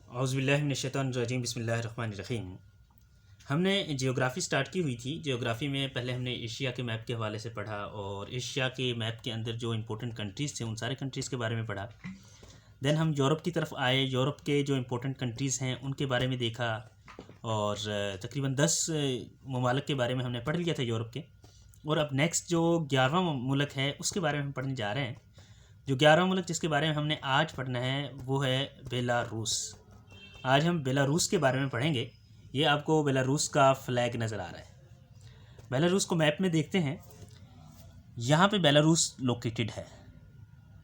औज़ुबिल्लाहि बिस्मिल्लाहिर्रहमानिर्रहीम। हमने geography start की हुई थी। जियोग्राफ़ी में पहले हमने एशिया के मैप के हवाले से पढ़ा और एशिया के मैप के अंदर जो इम्पोर्टेंट कंट्रीज़ थे उन सारे कंट्रीज़ के बारे में पढ़ा। देन हम यूरोप की तरफ आए, यूरोप के जो इम्पोर्टेंट कंट्रीज़ हैं उनके बारे में देखा और तकरीबन 10 ममालिक के बारे में हमने पढ़ लिया था यूरोप के। और अब नेक्स्ट जो 11वां मुल्क है उसके बारे में हम पढ़ने जा रहे हैं। जो 11वां मुल्क जिसके बारे में हमने आज पढ़ना है वो है बेलारूस। आज हम बेलारूस के बारे में पढ़ेंगे। ये आपको बेलारूस का फ्लैग नज़र आ रहा है। बेलारूस को मैप में देखते हैं। यहाँ पे बेलारूस लोकेटेड है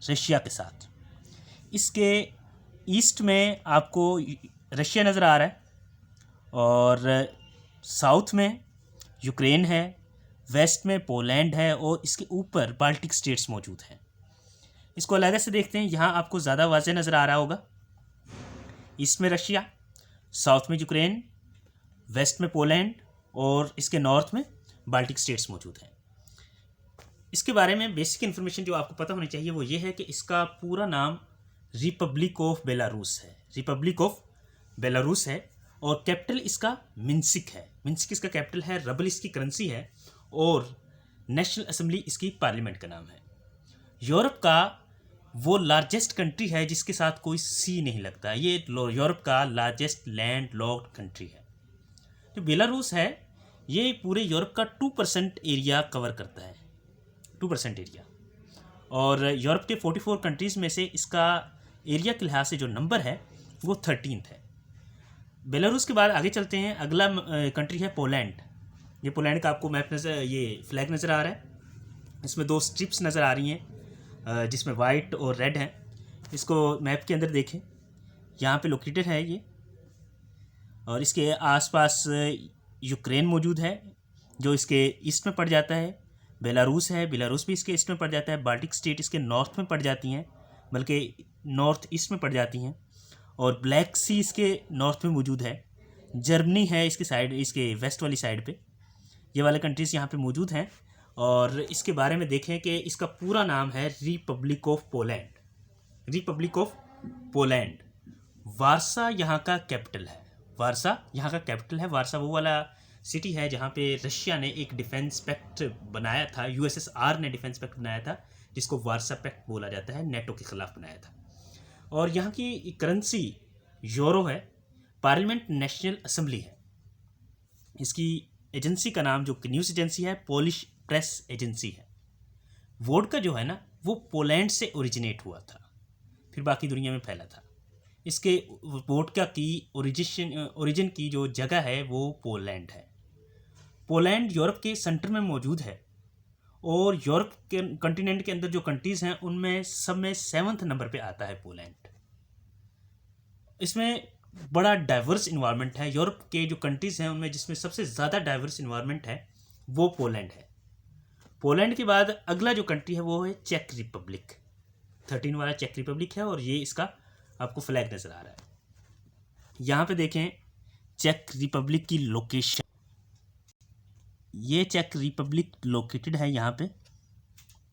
रशिया के साथ। इसके ईस्ट में आपको रशिया नज़र आ रहा है और साउथ में यूक्रेन है, वेस्ट में पोलैंड है और इसके ऊपर बाल्टिक स्टेट्स मौजूद हैं। इसको अलग से देखते हैं। यहाँ आपको ज़्यादा वाज़े नज़र आ रहा होगा। ईस्ट में रशिया, साउथ में यूक्रेन, वेस्ट में पोलैंड और इसके नॉर्थ में बाल्टिक स्टेट्स मौजूद हैं। इसके बारे में बेसिक इन्फॉर्मेशन जो आपको पता होनी चाहिए वो ये है कि इसका पूरा नाम रिपब्लिक ऑफ बेलारूस है। रिपब्लिक ऑफ बेलारूस है और कैपिटल इसका मिन्स्क है। मिन्स्क इसका कैपिटल है, रबल इसकी करेंसी है और नेशनल असेंबली इसकी पार्लियामेंट का नाम है। यूरोप का वो लार्जेस्ट कंट्री है जिसके साथ कोई सी नहीं लगता। ये यूरोप का लार्जेस्ट लैंड लॉक्ड कंट्री है। जो बेलारूस है ये पूरे यूरोप का 2% एरिया कवर करता है, 2% एरिया। और यूरोप के 44 कंट्रीज़ में से इसका एरिया के लिहाज से जो नंबर है वो 13th है। बेलारूस के बाद आगे चलते हैं। अगला कंट्री है पोलैंड। ये पोलैंड का आपको मैप नज़र, ये फ्लैग नज़र आ रहा है। इसमें 2 स्ट्रिप्स नज़र आ रही हैं जिसमें वाइट और रेड हैं। इसको मैप के अंदर देखें, यहाँ पे लोकेटेड है ये और इसके आसपास यूक्रेन मौजूद है जो इसके ईस्ट में पड़ जाता है। बेलारूस है, बेलारूस भी इसके ईस्ट में पड़ जाता है। बाल्टिक स्टेट इसके नॉर्थ में पड़ जाती हैं, बल्कि नॉर्थ ईस्ट में पड़ जाती हैं। और ब्लैक सी इसके नॉर्थ में मौजूद है। जर्मनी है इसकी साइड, इसके वेस्ट वाली साइड पे। ये वाले कंट्रीज़ यहाँ पे मौजूद हैं। और इसके बारे में देखें कि इसका पूरा नाम है republic of Poland. Republic of Poland. Warsaw यहाँ का कैपिटल है। वारसा यहाँ का कैपिटल है। वारसा वो वाला सिटी है जहाँ पे रशिया ने एक डिफेंस पैक्ट बनाया था, यूएसएसआर ने डिफेंस पैक्ट बनाया था जिसको वारसा पैक्ट बोला जाता है, नेटो के ख़िलाफ़ बनाया था। और यहाँ की करेंसी यूरो है। पार्लियामेंट नेशनल असेंबली है। इसकी एजेंसी का नाम, जो न्यूज़ एजेंसी है, पोलिश प्रेस एजेंसी है। वोडका जो है ना वो पोलैंड से ओरिजिनेट हुआ था, फिर बाकी दुनिया में फैला था। इसके वोडका की ओरिजिन की जो जगह है वो पोलैंड है। पोलैंड यूरोप के सेंटर में मौजूद है और यूरोप के कॉन्टिनेंट के अंदर जो कंट्रीज़ हैं उनमें सब में 7th नंबर पे आता है पोलैंड। इसमें बड़ा डाइवर्स इन्वायरमेंट है। यूरोप के जो कंट्रीज़ हैं उनमें जिसमें सबसे ज़्यादा डाइवर्स इन्वायरमेंट है वो पोलैंड है। पोलैंड के बाद अगला जो कंट्री है वो है चेक रिपब्लिक। 13 वाला चेक रिपब्लिक है और ये इसका आपको फ्लैग नज़र आ रहा है। यहाँ पे देखें चेक रिपब्लिक की लोकेशन। ये चेक रिपब्लिक लोकेटेड है यहाँ पे,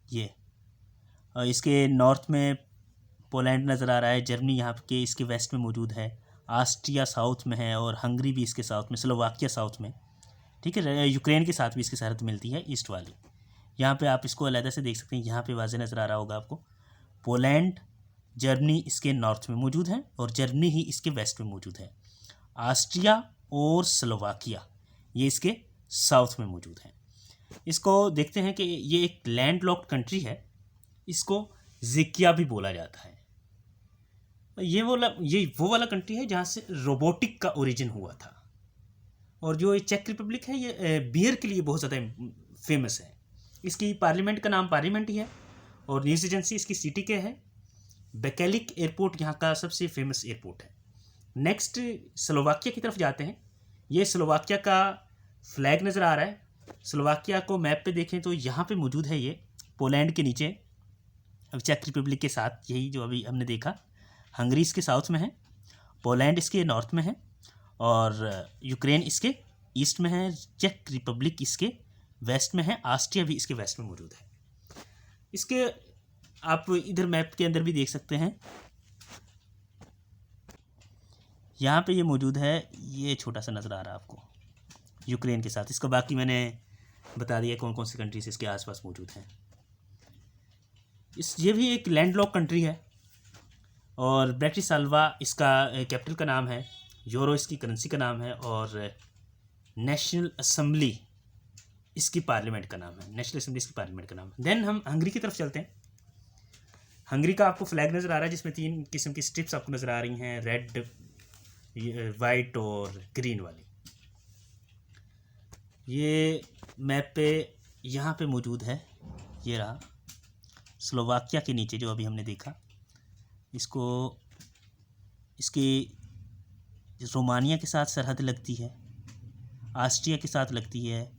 ये। और इसके नॉर्थ में पोलैंड नज़र आ रहा है। जर्मनी यहाँ के इसके वेस्ट में मौजूद है। ऑस्ट्रिया साउथ में है और हंगरी भी इसके साउथ में, स्लोवाकिया साउथ में, ठीक है। यूक्रेन के साथ भी इसकी सरहद मिलती है, ईस्ट वाली। यहाँ पे आप इसको अलग से देख सकते हैं। यहाँ पे वाज़े नज़र आ रहा होगा आपको। पोलैंड, जर्मनी इसके नॉर्थ में मौजूद है और जर्मनी ही इसके वेस्ट में मौजूद है। ऑस्ट्रिया और स्लोवाकिया ये इसके साउथ में मौजूद हैं। इसको देखते हैं कि ये एक लैंड लॉक्ड कंट्री है। इसको ज़िकिया भी बोला जाता है। ये वो वाला कंट्री है जहाँ से रोबोटिक का ओरिजिन हुआ था। और जो ये चेक रिपब्लिक है ये बियर के लिए बहुत ज़्यादा फेमस है। इसकी पार्लियामेंट का नाम पार्लियामेंट ही है और न्यूज़ एजेंसी इसकी सिटी के है। बेकेलिक एयरपोर्ट यहाँ का सबसे फेमस एयरपोर्ट है। नेक्स्ट स्लोवाकिया की तरफ जाते हैं। ये स्लोवाकिया का फ्लैग नज़र आ रहा है। स्लोवाकिया को मैप पे देखें तो यहाँ पे मौजूद है ये पोलैंड के नीचे, अब चेक रिपब्लिक के साथ। यही जो अभी हमने देखा, हंगरी इसके साउथ में है, पोलैंड इसके नॉर्थ में है और यूक्रेन इसके ईस्ट में है। चेक रिपब्लिक इसके वेस्ट में है। ऑस्ट्रिया भी इसके वेस्ट में मौजूद है। इसके आप इधर मैप के अंदर भी देख सकते हैं। यहाँ पे ये मौजूद है, ये छोटा सा नज़र आ रहा है आपको, यूक्रेन के साथ। इसका बाकी मैंने बता दिया कौन कौन सी कंट्रीज इसके आसपास मौजूद हैं। ये भी एक लैंडलॉक कंट्री है और ब्रैटिस्लावा इसका कैपिटल का नाम है, यूरो इसकी करेंसी का नाम है और नेशनल असेंबली इसकी पार्लियामेंट का नाम है। नेशनल असेंबली इसकी पार्लियामेंट का नाम है। देन हम हंगरी की तरफ चलते हैं। हंगरी का आपको फ्लैग नज़र आ रहा है जिसमें 3 किस्म की स्ट्रिप्स आपको नज़र आ रही हैं, रेड, वाइट और ग्रीन वाली। ये मैप पे यहाँ पे मौजूद है, ये रहा स्लोवाकिया के नीचे जो अभी हमने देखा, इसको इसकी रोमानिया के साथ सरहद लगती है, ऑस्ट्रिया के साथ लगती है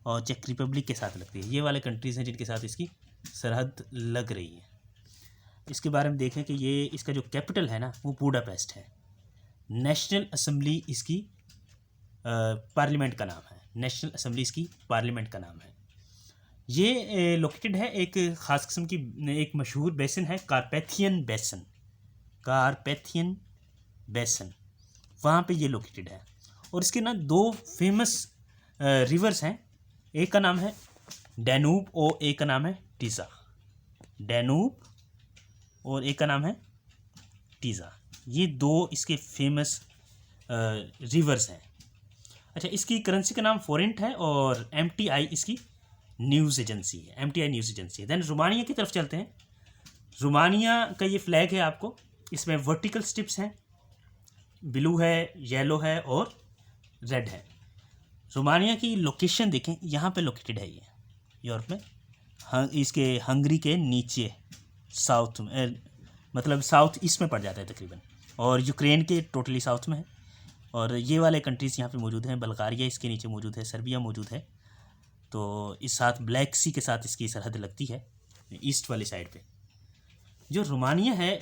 और चेक रिपब्लिक के साथ लगती है। ये वाले कंट्रीज़ हैं जिनके साथ इसकी सरहद लग रही है। इसके बारे में देखें कि ये इसका जो कैपिटल है ना वो बुडापेस्ट है। नेशनल असेंबली इसकी पार्लियामेंट का नाम है, नेशनल असेंबली इसकी पार्लियामेंट का नाम है। ये लोकेटेड है एक ख़ास किस्म की एक मशहूर बेसन है, कारपैथियन बेसन, कारपैथियन बेसन, वहाँ पे ये लोकेटेड है। और इसके ना 2 फेमस रिवर्स हैं, एक का नाम है डैनूब और एक का नाम है टीज़ा। डैनूब और एक का नाम है टीज़ा, ये 2 इसके फेमस रिवर्स हैं। अच्छा, इसकी करेंसी का नाम फोरेंट है और MTI इसकी न्यूज़ एजेंसी है, MTI न्यूज़ एजेंसी है। देन रोमानिया की तरफ चलते हैं। रोमानिया का ये फ्लैग है आपको, इसमें वर्टिकल स्ट्रिप्स हैं, ब्लू है, येलो है और रेड है। रोमानिया की लोकेशन देखें, यहाँ पे लोकेटेड है ये यूरोप में, इसके हंगरी के नीचे साउथ में, मतलब साउथ ईस्ट में पड़ जाता है तकरीबन, और यूक्रेन के टोटली साउथ में है। और ये वाले कंट्रीज़ यहाँ पे मौजूद हैं, बल्गारिया इसके नीचे मौजूद है, सर्बिया मौजूद है। तो इस साथ ब्लैक सी के साथ इसकी सरहद लगती है ईस्ट वाली साइड पे। जो रोमानिया है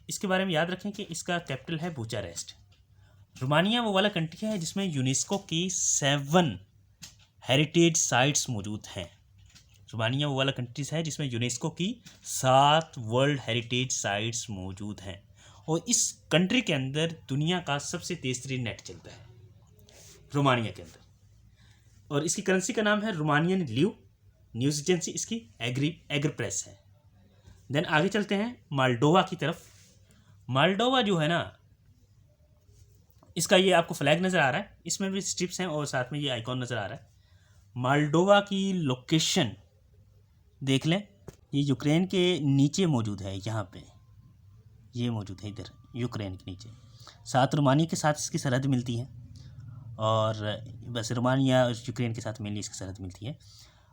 इसके बारे में याद रखें कि इसका कैपिटल है बुचारेस्ट। रोमानिया वो वाला कंट्री है जिसमें यूनेस्को की 7 हेरिटेज साइट्स मौजूद हैं। रोमानिया वो वाला कंट्रीज है जिसमें यूनेस्को की 7 वर्ल्ड हेरिटेज साइट्स मौजूद हैं और इस कंट्री के अंदर दुनिया का सबसे तेज़ तरीन नेट चलता है रोमानिया के अंदर। और इसकी करेंसी का नाम है रोमानियन ल्यू, न्यूज़ एजेंसी इसकी एग्रप्रेस है। देन आगे चलते हैं माल्डोवा की तरफ। माल्डोवा जो है ना, इसका ये आपको फ्लैग नज़र आ रहा है, इसमें भी स्ट्रिप्स हैं और साथ में ये आइकॉन नज़र आ रहा है। माल्डोवा की लोकेशन देख लें, ये यूक्रेन के नीचे मौजूद है, यहाँ पे ये मौजूद है इधर यूक्रेन के नीचे। साथ रोमानिया के साथ इसकी सरहद मिलती है और बस रोमानिया और यूक्रेन के साथ मेनली इसकी सरहद मिलती है।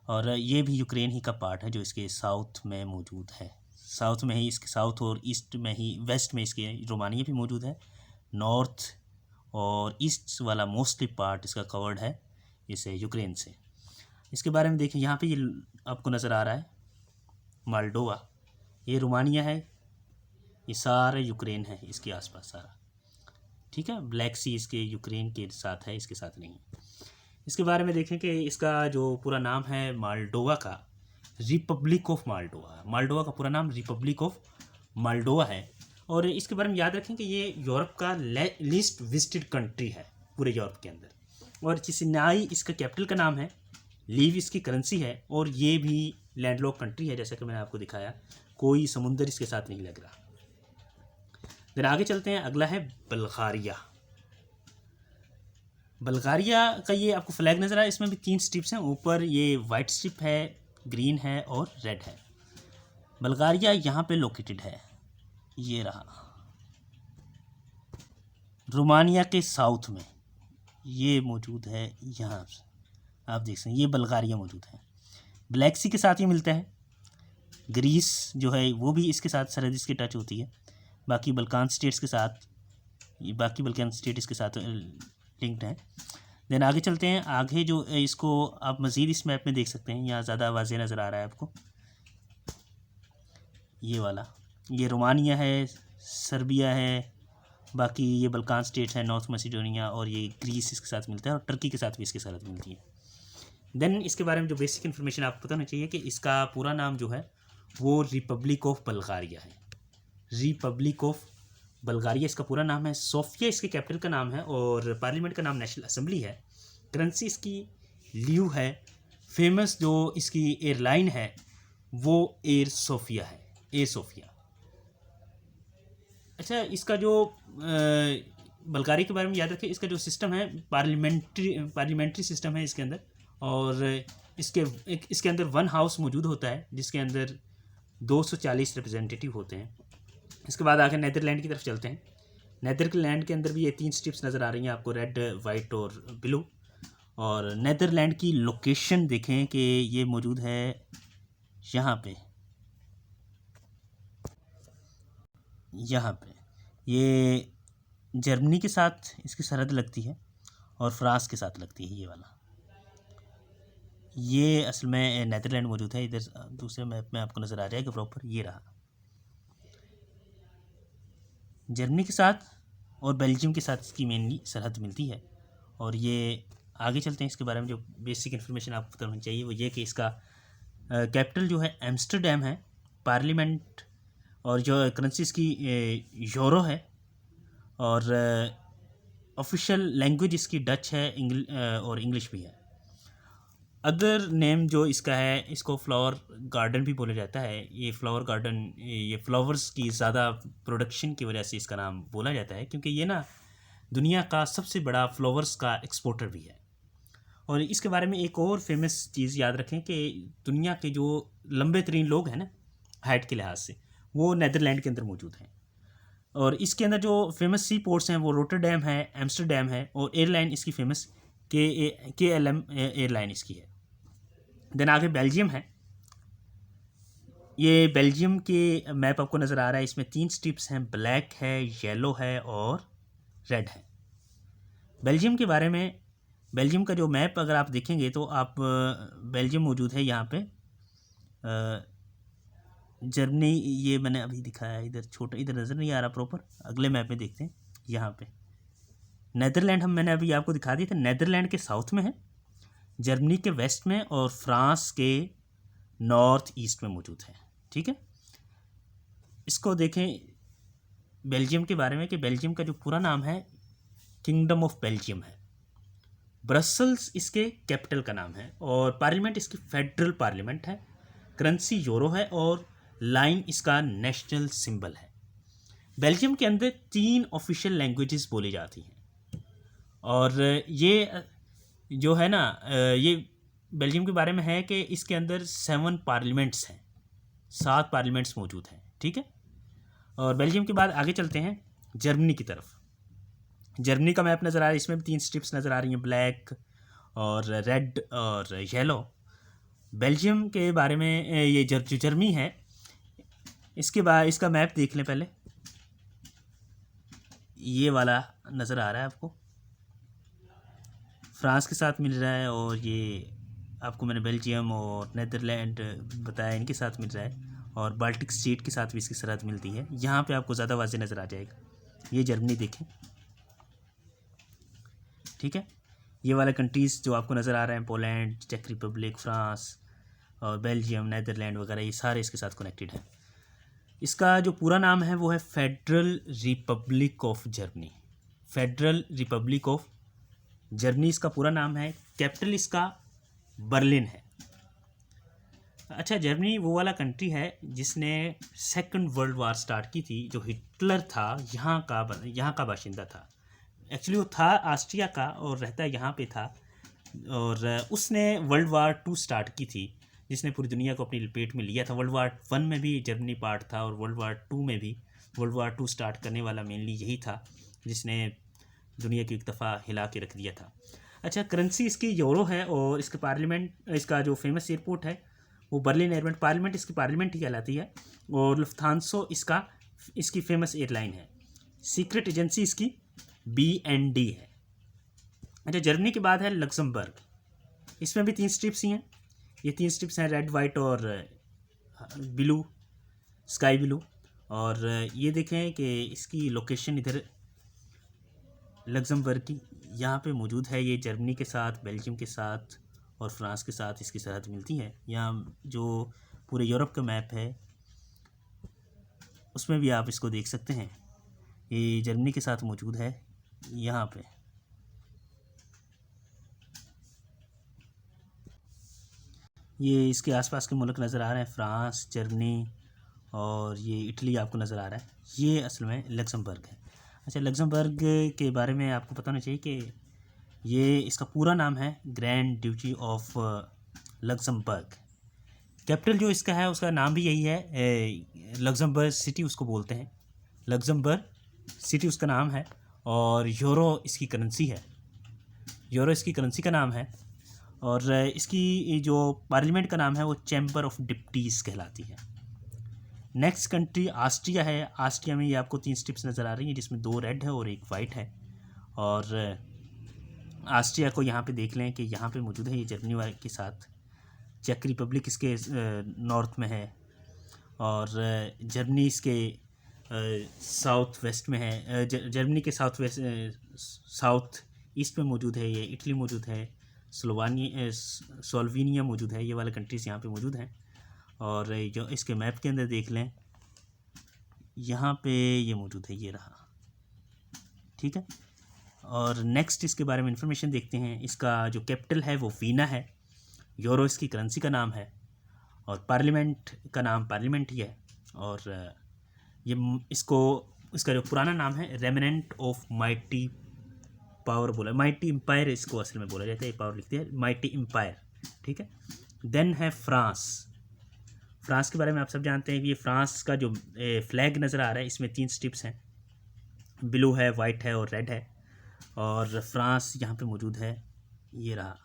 और ये भी यूक्रेन ही का पार्ट है जो इसके साउथ में मौजूद है। साउथ में ही इसके साउथ और ईस्ट में ही, वेस्ट में इसके रोमानिया भी मौजूद है। नॉर्थ और ईस्ट वाला मोस्टली पार्ट इसका कवर्ड है इसे यूक्रेन से। इसके बारे में देखिए, यहाँ पे ये आपको नज़र आ रहा है माल्डोवा, ये रोमानिया है, ये सारा यूक्रेन है इसके आसपास सारा, ठीक है। ब्लैक सी इसके यूक्रेन के साथ है, इसके साथ नहीं है। इसके बारे में देखें कि इसका जो पूरा नाम है माल्डोवा का, रिपब्लिक ऑफ माल्डोवा। माल्डोवा का पूरा नाम रिपब्लिक ऑफ माल्डोवा है। और इसके बारे में याद रखें कि ये यूरोप का लीस्ट विजिटेड कंट्री है पूरे यूरोप के अंदर। और चिसिनाई इसका कैपिटल का नाम है, लीव इसकी करेंसी है और ये भी लैंडलॉक कंट्री है, जैसा कि मैंने आपको दिखाया, कोई समुंदर इसके साथ नहीं लग रहा। फिर आगे चलते हैं, अगला है बल्गारिया। बल्गारिया का ये आपको फ्लैग नज़र आया, इसमें भी 3 स्ट्रिप्स हैं, ऊपर ये वाइट स्ट्रिप है, ग्रीन है और रेड है। बल्गारिया यहाँ पे लोकेटेड है, ये रहा रोमानिया के साउथ में ये मौजूद है। यहाँ आप देख सकते हैं ये बल्गारिया मौजूद है। ब्लैक सी के साथ ये मिलता है, ग्रीस जो है वो भी इसके साथ सरहद इसकी टच होती है, बाकी बल्कान स्टेट्स के साथ, बाकी बल्कान स्टेट इसके साथ लिंक्ड हैं। देन आगे चलते हैं, आगे जो इसको आप मज़ीद इस मैप में देख सकते हैं, यहाँ ज़्यादा वाज़ेह नज़र आ रहा है आपको, ये वाला, ये रोमानिया है, सर्बिया है, बाकी ये बल्कान स्टेट्स हैं, नॉर्थ मैसेडोनिया, और ये ग्रीस इसके साथ मिलता है और टर्की के साथ भी इसके साथ मिलती है। देन इसके बारे में जो बेसिक इन्फॉर्मेशन आपको पता होना चाहिए कि इसका पूरा नाम जो है वो रिपब्लिक ऑफ बल्गारिया है, रिपब्लिक ऑफ बल्गारिया इसका पूरा नाम है, सोफिया इसके कैपिटल का नाम है, और पार्लियामेंट का नाम नेशनल असेंबली है। करेंसी इसकी ल्यू है। फेमस जो इसकी एयरलाइन है वो एयर सोफिया है, एयर सोफिया। अच्छा, इसका जो बल्गारी के बारे में याद रखें, इसका जो सिस्टम है पार्लियामेंट्री सिस्टम है इसके अंदर, और इसके अंदर वन हाउस मौजूद होता है जिसके अंदर 240 रिप्रेजेंटेटिव होते हैं। इसके बाद आगे नीदरलैंड की तरफ चलते हैं। नीदरलैंड के अंदर भी ये 3 स्ट्रिप्स नज़र आ रही हैं आपको, रेड, वाइट और ब्लू। और नीदरलैंड की लोकेशन देखें कि ये मौजूद है यहाँ पे, ये जर्मनी के साथ इसकी सरहद लगती है और फ्रांस के साथ लगती है। ये वाला, ये असल में नीदरलैंड मौजूद है। इधर दूसरे मैप में आपको नज़र आ जाएगा प्रॉपर, ये रहा जर्मनी के साथ, और बेल्जियम के साथ इसकी मेनली सरहद मिलती है। और ये आगे चलते हैं, इसके बारे में जो बेसिक इन्फॉर्मेशन आपको करनी चाहिए वो ये कि इसका कैपिटल जो है एम्स्टरडैम है, पार्लियामेंट और जो करेंसी इसकी यूरो है, और ऑफिशियल लैंग्वेज इसकी डच है, और इंग्लिश भी है। अदर नेम जो इसका है, इसको फ्लावर गार्डन भी बोला जाता है। ये फ्लावर गार्डन, ये फ्लावर्स की ज़्यादा प्रोडक्शन की वजह से इसका नाम बोला जाता है, क्योंकि ये ना दुनिया का सबसे बड़ा फ्लावर्स का एक्सपोर्टर भी है। और इसके बारे में एक और फेमस चीज़ याद रखें कि दुनिया के जो लंबे तरीन लोग हैं ना हाइट के लिहाज से, वो नीदरलैंड के अंदर मौजूद हैं। और इसके अंदर जो फेमस सी पोर्ट्स हैं वो रोटरडैम है, एम्स्टरडैम है, और एयरलाइन इसकी फेमस KLM एयरलाइन इसकी है। देन आगे बेल्जियम है। ये बेल्जियम के मैप आपको नज़र आ रहा है, इसमें 3 स्ट्रिप्स हैं, ब्लैक है, येलो है और रेड है। बेल्जियम के बारे में, बेल्जियम का जो मैप अगर आप देखेंगे तो आप बेल्जियम मौजूद है यहाँ पे, जर्मनी ये मैंने अभी दिखाया है, इधर छोटा, इधर नज़र नहीं आ रहा प्रॉपर, अगले मैप में देखते हैं। यहाँ पे नीदरलैंड मैंने अभी आपको दिखा दिया था, नीदरलैंड के साउथ में है, जर्मनी के वेस्ट में, और फ्रांस के नॉर्थ ईस्ट में मौजूद है। ठीक है, इसको देखें बेल्जियम के बारे में कि बेल्जियम का जो पूरा नाम है किंगडम ऑफ बेल्जियम है। ब्रसल्स इसके कैपिटल का नाम है, और पार्लियामेंट इसकी फेडरल पार्लियामेंट है। करेंसी यूरो है, और लाइन इसका नेशनल सिंबल है। बेल्जियम के अंदर 3 ऑफिशियल लैंग्वेजेस बोली जाती हैं, और ये जो है ना, ये बेल्जियम के बारे में है कि इसके अंदर 7 पार्लियामेंट्स हैं, 7 पार्लियामेंट्स मौजूद हैं। ठीक है, और बेल्जियम के बाद आगे चलते हैं जर्मनी की तरफ। जर्मनी का मैप नज़र आ रहा है, इसमें भी 3 स्ट्रिप्स नज़र आ रही हैं, ब्लैक और रेड और येलो। बेल्जियम के बारे में ये जो जर्मनी है, इसके बाद इसका मैप देख लें पहले, ये वाला नज़र आ रहा है आपको, फ्रांस के साथ मिल रहा है, और ये आपको मैंने बेल्जियम और नीदरलैंड बताया, इनके साथ मिल रहा है, और बाल्टिक स्टेट के साथ भी इसकी सरहद मिलती है। यहाँ पे आपको ज़्यादा वाज़ेह नज़र आ जाएगा। ये जर्मनी देखें, ठीक है, ये वाले कंट्रीज़ जो आपको नज़र आ रहे हैं, पोलैंड, चेक रिपब्लिक, फ्रांस और बेल्जियम, नीदरलैंड वगैरह, ये सारे इसके साथ कनेक्टेड हैं। इसका जो पूरा नाम है वो है federal Republic of Germany. Federal Republic of Germany इसका पूरा नाम है। कैपिटल इसका बर्लिन है। अच्छा, जर्मनी वो वाला कंट्री है जिसने सेकंड वर्ल्ड वार स्टार्ट की थी। जो हिटलर था यहाँ का बाशिंदा था। एक्चुअली वो था ऑस्ट्रिया का और रहता यहाँ पे था, और उसने वर्ल्ड वार 2 स्टार्ट की थी जिसने पूरी दुनिया को अपनी लपेट में लिया था। वर्ल्ड वार 1 में भी जर्मनी पार्ट था, और वर्ल्ड वार 2 में भी। वर्ल्ड वार 2 स्टार्ट करने वाला मेनली यही था जिसने दुनिया की एक दफ़ा हिला के रख दिया था। अच्छा, करेंसी इसकी यूरो है, और इसके पार्लियामेंट, इसका जो फेमस एयरपोर्ट है वो बर्लिन एयरपोर्ट, पार्लियामेंट इसकी पार्लियामेंट ही कहलाती है, और लुफ्थांसा इसकी फेमस एयरलाइन है। सीक्रेट एजेंसी इसकी BND है। अच्छा, जर्मनी के बाद है लक्समबर्ग। इसमें भी 3 स्ट्रिप्स ही हैं। ये 3 स्ट्रिप्स हैं, रेड, वाइट और ब्लू, स्काई ब्लू। और ये देखें कि इसकी लोकेशन इधर लक्समबर्ग की यहाँ पे मौजूद है। ये जर्मनी के साथ, बेल्जियम के साथ और फ्रांस के साथ इसकी सरहद मिलती है। यहाँ जो पूरे यूरोप का मैप है उसमें भी आप इसको देख सकते हैं ये जर्मनी के साथ मौजूद है यहाँ पे। ये इसके आसपास के मुल्क नज़र आ रहे हैं, फ्रांस, जर्मनी और ये इटली आपको नज़र आ रहा है। ये असल में लग्जमबर्ग है। अच्छा, लग्जमबर्ग के बारे में आपको पता होना चाहिए कि ये इसका पूरा नाम है ग्रैंड ड्यूची ऑफ लग्जमबर्ग। कैपिटल जो इसका है उसका नाम भी यही है, लग्जमबर्ग सिटी उसको बोलते हैं, लग्जमबर्ग सिटी उसका नाम है। और यूरो इसकी करेंसी है, यूरो इसकी करेंसी का नाम है। और इसकी जो पार्लियामेंट का नाम है वो चैम्बर ऑफ डिप्टीज़ कहलाती है। नेक्स्ट कंट्री ऑस्ट्रिया है। ऑस्ट्रिया में ये आपको 3 स्ट्रिप्स नज़र आ रही हैं जिसमें 2 रेड है और 1 वाइट है। और ऑस्ट्रिया को यहाँ पे देख लें कि यहाँ पे मौजूद है, ये जर्मनी के साथ। चेक रिपब्लिक इसके नॉर्थ में है और जर्मनी इसके साउथ वेस्ट में है। जर्मनी के साउथ वेस्ट साउथ ईस्ट में मौजूद है। ये इटली मौजूद है, स्लोवेनिया मौजूद है। ये वाले कंट्रीज़ यहाँ पे मौजूद हैं। और जो इसके मैप के अंदर देख लें, यहाँ पे ये मौजूद है, ये रहा, ठीक है। और नेक्स्ट इसके बारे में इंफॉर्मेशन देखते हैं। इसका जो कैपिटल है वो वीना है, यूरो इसकी करेंसी का नाम है और पार्लियामेंट का नाम पार्लियामेंट ही है। और ये इसका जो पुराना नाम है रेमिनेंट ऑफ माइटी पावर बोला, माइटी एम्पायर इसको असल में बोला जाता है, पावर लिखते हैं माइटी एम्पायर, ठीक है। देन है फ्रांस। फ्रांस के बारे में आप सब जानते हैं कि ये फ्रांस का जो फ्लैग नज़र आ रहा है इसमें 3 स्ट्रिप्स हैं, ब्लू है, वाइट है और रेड है। और फ्रांस यहाँ पे मौजूद है, ये रहा।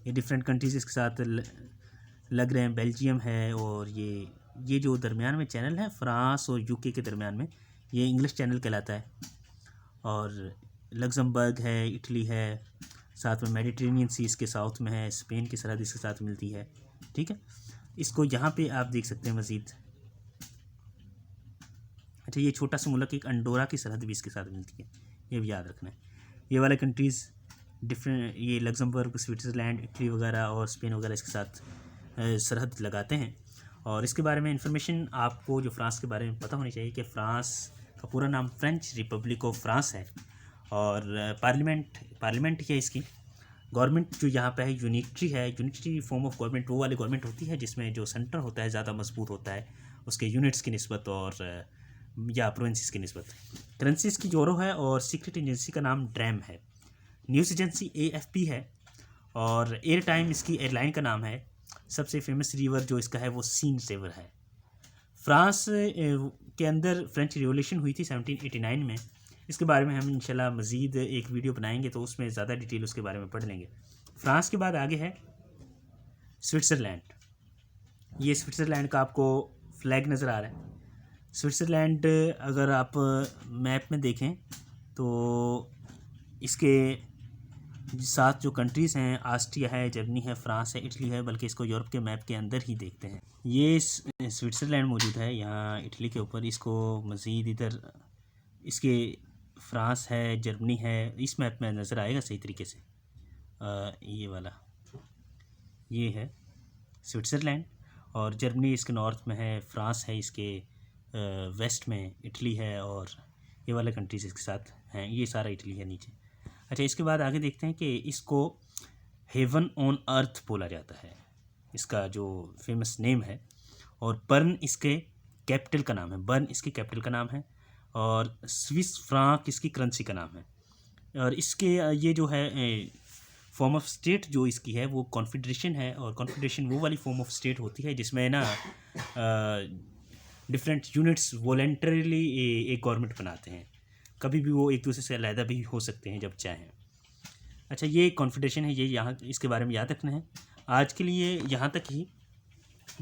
ये डिफरेंट कंट्रीज़ इसके साथ लग रहे हैं। बेल्जियम है और ये जो दरमियान में चैनल है फ्रांस और यूके के दरमियान में, ये इंग्लिश चैनल कहलाता है। और लग्जमबर्ग है, इटली है, साथ में मेडिटेरेनियन सी इसके साउथ में है, स्पेन की सरहद इसके साथ मिलती है, ठीक है। इसको यहाँ पे आप देख सकते हैं मज़ीद। अच्छा, ये छोटा सा मुल्क एक अंडोरा की सरहद भी इसके साथ मिलती है, ये भी याद रखना है। ये वाले कंट्रीज़ डिफरेंट, ये लग्जमबर्ग, स्विट्ज़रलैंड, इटली वगैरह और स्पेन वगैरह इसके साथ सरहद लगाते हैं। और इसके बारे में इंफॉर्मेशन आपको जो फ्रांस के बारे में पता होनी चाहिए कि फ्रांस का पूरा नाम फ्रेंच रिपब्लिक ऑफ फ्रांस है। और पार्लियामेंट ही है इसकी। गवर्नमेंट जो यहाँ पे है यूनिटरी है। यूनिटरी फॉर्म ऑफ गवर्नमेंट वो वाली गवर्नमेंट होती है जिसमें जो सेंटर होता है ज़्यादा मजबूत होता है उसके यूनिट्स की निस्बत और या प्रोविंसेस की निस्बत। करेंसी इसकी यूरो है और सीक्रेट एजेंसी का नाम ड्रैम है। न्यूज़ एजेंसी AFP है और एयर टाइम इसकी एयरलाइन का नाम है। सबसे फेमस रिवर जो इसका है वो सीन रिवर है। फ्रांस के अंदर फ्रेंच रिवॉल्यूशन हुई थी 1789 में। इसके बारे में हम इंशाल्लाह मज़ीद एक वीडियो बनाएंगे तो उसमें ज़्यादा डिटेल उसके बारे में पढ़ लेंगे। फ्रांस के बाद आगे है स्विट्ज़रलैंड। ये स्विट्ज़रलैंड का आपको फ्लैग नज़र आ रहा है। स्विट्ज़रलैंड अगर आप मैप में देखें तो इसके 7 जो कंट्रीज़ हैं, ऑस्ट्रिया है, जर्मनी है, फ्रांस है, इटली है, बल्कि इसको यूरोप के मैप के अंदर ही देखते हैं। ये स्विट्ज़रलैंड मौजूद है यहाँ इटली के ऊपर। इसको मज़ीद इधर इसके फ्रांस है, जर्मनी है, इस मैप में नज़र आएगा सही तरीके से। ये वाला ये है स्विट्ज़रलैंड और जर्मनी इसके नॉर्थ में है, फ्रांस है इसके वेस्ट में, इटली है और ये वाले कंट्रीज़ इसके साथ हैं। ये सारा इटली है नीचे। अच्छा, इसके बाद आगे देखते हैं कि इसको हेवन ऑन अर्थ बोला जाता है, इसका जो फेमस नेम है। और बर्न इसके कैपिटल का नाम है, बर्न इसकी कैपिटल का नाम है। और स्विस फ्रांक इसकी करेंसी का नाम है। और इसके ये जो है फॉर्म ऑफ स्टेट जो इसकी है वो कॉन्फेडरेशन है। और कॉन्फेडरेशन वो वाली फॉर्म ऑफ स्टेट होती है जिसमें ना डिफरेंट यूनिट्स वॉलेंटरीली एक गवर्नमेंट बनाते हैं। कभी भी वो एक दूसरे से अलहदा भी हो सकते हैं जब चाहें। अच्छा, ये कॉन्फेडरेशन है, ये यहाँ इसके बारे में याद रखना है। आज के लिए यहाँ तक ही।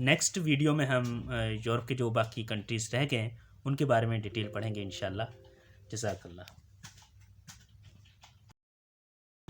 नेक्स्ट वीडियो में हम यूरोप के जो बाकी कंट्रीज़ रह गए हैं उनके बारे में डिटेल पढ़ेंगे इंशाल्लाह। जज़ाकल्लाह।